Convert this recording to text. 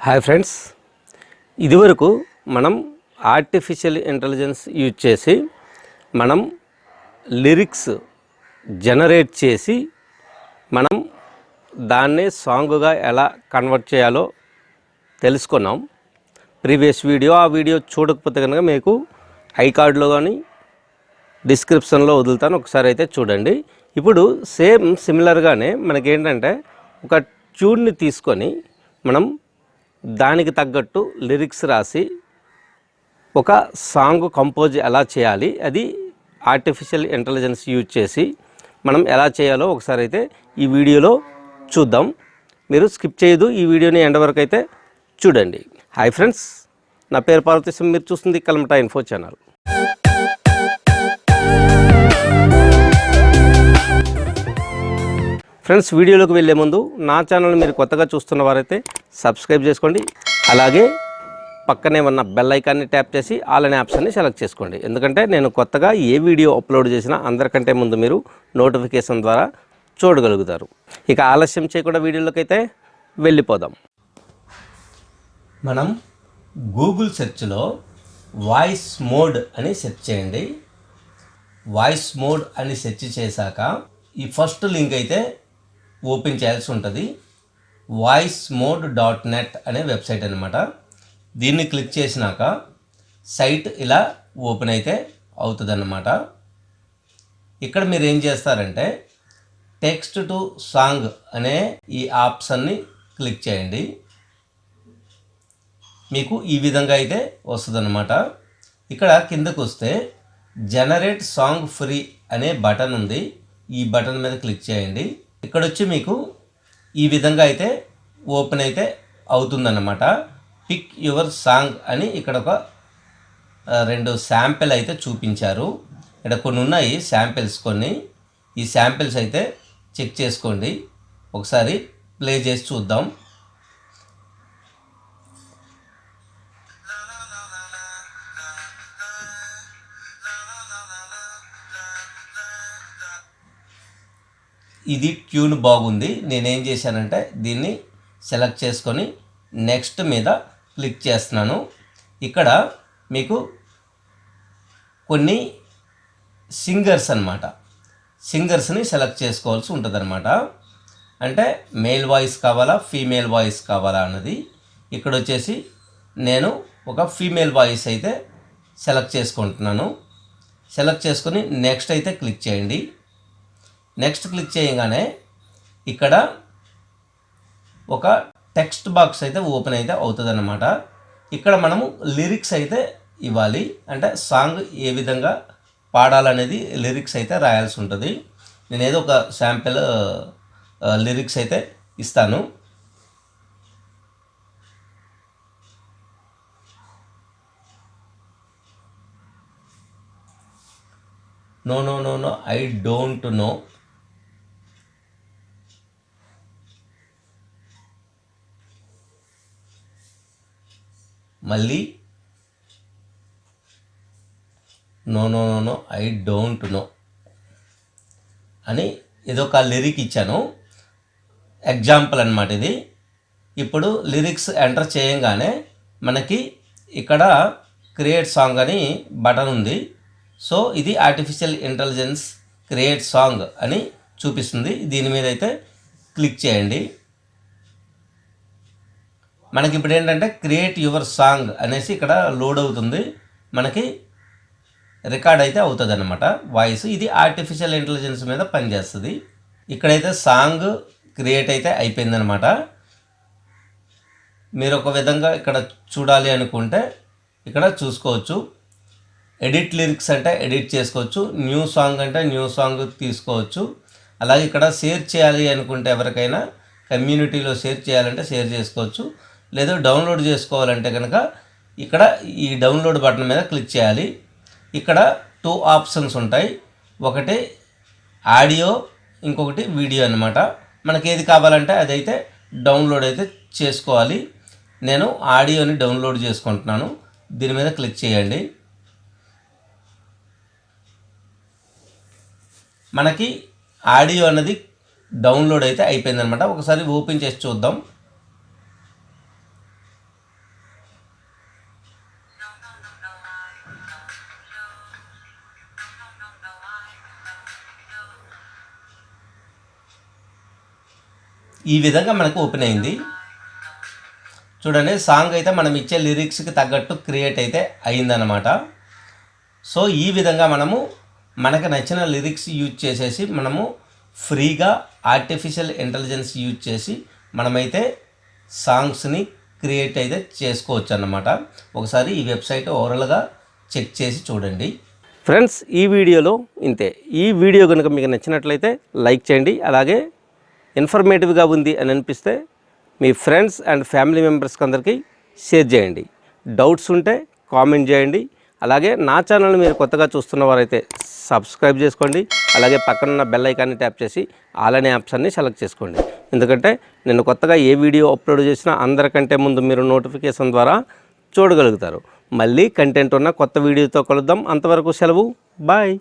Hi friends, ఇదివరకు మనం artificial intelligence use చేసి మనం లిరిక్స్ జనరేట్ చేసి మనం దాన్ని సాంగ్గా ఎలా కన్వర్ట్ చేయాలో తెలుసుకున్నాం. ప్రీవియస్ వీడియో, ఆ వీడియో చూడకపోతే కనుక మీకు ఐ కార్డులో కానీ డిస్క్రిప్షన్లో వదులుతాను, ఒకసారి అయితే చూడండి. ఇప్పుడు సిమిలర్గానే మనకేంటంటే ఒక ట్యూన్ని తీసుకొని మనం దానికి తగ్గట్టు లిరిక్స్ రాసి ఒక సాంగ్ కంపోజ్ ఎలా చేయాలి, అది ఆర్టిఫిషియల్ ఇంటెలిజెన్స్ యూజ్ చేసి మనం ఎలా చేయాలో ఒకసారి అయితే ఈ వీడియోలో చూద్దాం. మీరు స్కిప్ చేయదు, ఈ వీడియోని ఎండ్ వరకు అయితే చూడండి. హాయ్ ఫ్రెండ్స్, నా పేరు పార్వతీశం, మీరు చూస్తుంది కల్మటా ఇన్ఫో ఛానల్. ఫ్రెండ్స్, వీడియోలోకి వెళ్ళే ముందు నా ఛానల్ మీరు కొత్తగా చూస్తున్న వారైతే సబ్స్క్రైబ్ చేసుకోండి. అలాగే పక్కనే ఉన్న బెల్ ఐకాన్ని ట్యాప్ చేసి ఆల్ అనే ఆప్షన్ని సెలెక్ట్ చేసుకోండి. ఎందుకంటే నేను కొత్తగా ఏ వీడియో అప్లోడ్ చేసినా అందరికంటే ముందు మీరు నోటిఫికేషన్ ద్వారా చూడగలుగుతారు. ఇక ఆలస్యం చేయకుండా వీడియోలోకి అయితే వెళ్ళిపోదాం. మనం గూగుల్ సెర్చ్లో వాయిస్ మోడ్ అని సెర్చ్ చేయండి. వాయిస్ మోడ్ అని సెర్చ్ చేశాక ఈ ఫస్ట్ లింక్ అయితే ఓపెన్ చేయాల్సి ఉంటుంది. voicemode.net అనే వెబ్సైట్ అనమాట. దీన్ని క్లిక్ చేసినాక సైట్ ఇలా ఓపెన్ అయితే అవుతుంది అన్నమాట. ఇక్కడ మీరు ఏం చేస్తారంటే టెక్స్ట్ టు సాంగ్ అనే ఈ ఆప్షన్ని క్లిక్ చేయండి. మీకు ఈ విధంగా అయితే వస్తుంది అన్నమాట. ఇక్కడ కిందకు వస్తే జనరేట్ సాంగ్ ఫ్రీ అనే బటన్ ఉంది. ఈ బటన్ మీద క్లిక్ చేయండి. ఇక్కడ వచ్చి మీకు ఈ విధంగా అయితే ఓపెన్ అయితే అవుతుందన్నమాట. పిక్ యువర్ సాంగ్ అని ఇక్కడ ఒక 2 శాంపిల్ అయితే చూపించారు. ఇక్కడ కొన్ని ఉన్నాయి శాంపిల్స్, కొన్ని ఈ శాంపిల్స్ అయితే చెక్ చేసుకోండి. ఒకసారి ప్లే చేసి చూద్దాం. ఇది ట్యూన్ బాగుంది. నేనేం చేశానంటే దీన్ని సెలెక్ట్ చేసుకొని నెక్స్ట్ మీద క్లిక్ చేస్తున్నాను. ఇక్కడ మీకు కొన్ని సింగర్స్ అన్నమాట, సింగర్స్ని సెలెక్ట్ చేసుకోవాల్సి ఉంటుంది అనమాట. అంటే మేల్ వాయిస్ కావాలా, ఫీమేల్ వాయిస్ కావాలా అన్నది. ఇక్కడ వచ్చేసి నేను ఒక ఫీమేల్ వాయిస్ అయితే సెలెక్ట్ చేసుకుంటున్నాను. సెలెక్ట్ చేసుకొని నెక్స్ట్ అయితే క్లిక్ చేయండి. నెక్స్ట్ క్లిక్ చేయగానే ఇక్కడ ఒక టెక్స్ట్ బాక్స్ అయితే ఓపెన్ అయితే అవుతుంది అన్నమాట. ఇక్కడ మనము లిరిక్స్ అయితే ఇవ్వాలి. అంటే సాంగ్ ఏ విధంగా పాడాలనేది లిరిక్స్ అయితే రాయాల్సి ఉంటుంది. నేను ఏదో ఒక శాంపిల్ లిరిక్స్ అయితే ఇస్తాను. No no no no I don't know. మళ్ళీ no no no no I don't know అని ఇదొక లిరిక్ ఇచ్చాను. ఎగ్జాంపుల్ అన్నమాట ఇది. ఇప్పుడు లిరిక్స్ ఎంటర్ చేయంగానే మనకి ఇక్కడ క్రియేట్ సాంగ్ అని బటన్ ఉంది. సో ఇది ఆర్టిఫిషియల్ ఇంటెలిజెన్స్ క్రియేట్ సాంగ్ అని చూపిస్తుంది. దీని మీద అయితే క్లిక్ చేయండి. మనకి ఇప్పుడు ఏంటంటే క్రియేట్ యువర్ సాంగ్ అనేసి ఇక్కడ లోడ్ అవుతుంది. మనకి రికార్డ్ అయితే అవుతుంది అన్నమాట వాయిస్. ఇది ఆర్టిఫిషియల్ ఇంటెలిజెన్స్ మీద పనిచేస్తుంది. ఇక్కడైతే సాంగ్ క్రియేట్ అయితే అయిపోయిందనమాట. మీరు ఒక విధంగా ఇక్కడ చూడాలి అనుకుంటే ఇక్కడ చూసుకోవచ్చు. ఎడిట్ లిరిక్స్ అంటే ఎడిట్ చేసుకోవచ్చు, న్యూ సాంగ్ అంటే న్యూ సాంగ్ తీసుకోవచ్చు. అలాగే ఇక్కడ షేర్ చేయాలి అనుకుంటే ఎవరికైనా కమ్యూనిటీలో షేర్ చేయాలంటే షేర్ చేసుకోవచ్చు. లేదా డౌన్లోడ్ చేసుకోవాలంటే కనుక ఇక్కడ ఈ డౌన్లోడ్ బటన్ మీద క్లిక్ చేయాలి. ఇక్కడ 2 ఆప్షన్స్ ఉంటాయి. ఒకటి ఆడియో, ఇంకొకటి వీడియో అన్నమాట. మనకి ఏది కావాలంటే అదైతే డౌన్లోడ్ అయితే చేసుకోవాలి. నేను ఆడియోని డౌన్లోడ్ చేసుకుంటున్నాను. దీని మీద క్లిక్ చేయండి. మనకి ఆడియో అన్నది డౌన్లోడ్ అయితే అయిపోయిందనమాట. ఒకసారి ఓపెన్ చేసి చూద్దాం. ఈ విధంగా మనకు ఓపెన్ అయింది. చూడండి, సాంగ్ అయితే మనం ఇచ్చే లిరిక్స్కి తగ్గట్టు క్రియేట్ అయితే అయిందన్నమాట. సో ఈ విధంగా మనకు నచ్చిన లిరిక్స్ యూజ్ చేసేసి మనము ఫ్రీగా ఆర్టిఫిషియల్ ఇంటెలిజెన్స్ యూజ్ చేసి మనమైతే సాంగ్స్ని క్రియేట్ అయితే చేసుకోవచ్చు అన్నమాట. ఒకసారి ఈ వెబ్సైట్ ఓవరాల్గా చెక్ చేసి చూడండి. ఫ్రెండ్స్, ఈ వీడియోలో ఇంతే. ఈ వీడియో కనుక మీకు నచ్చినట్లయితే లైక్ చేయండి. అలాగే ఇన్ఫర్మేటివ్గా ఉంది అని అనిపిస్తే మీ ఫ్రెండ్స్ అండ్ ఫ్యామిలీ మెంబర్స్కి అందరికీ షేర్ చేయండి. డౌట్స్ ఉంటే కామెంట్ చేయండి. అలాగే నా ఛానల్ని మీరు కొత్తగా చూస్తున్న వారైతే సబ్స్క్రైబ్ చేసుకోండి. అలాగే పక్కనున్న బెల్ ఐకాన్ని ట్యాప్ చేసి ఆల్ అనే ఆప్షన్ని సెలెక్ట్ చేసుకోండి. ఎందుకంటే నేను కొత్తగా ఏ వీడియో అప్లోడ్ చేసినా అందరికంటే ముందు మీరు నోటిఫికేషన్ ద్వారా చూడగలుగుతారు. మళ్ళీ కంటెంట్ ఉన్న కొత్త వీడియోతో కలుద్దాం. అంతవరకు సెలవు. బాయ్.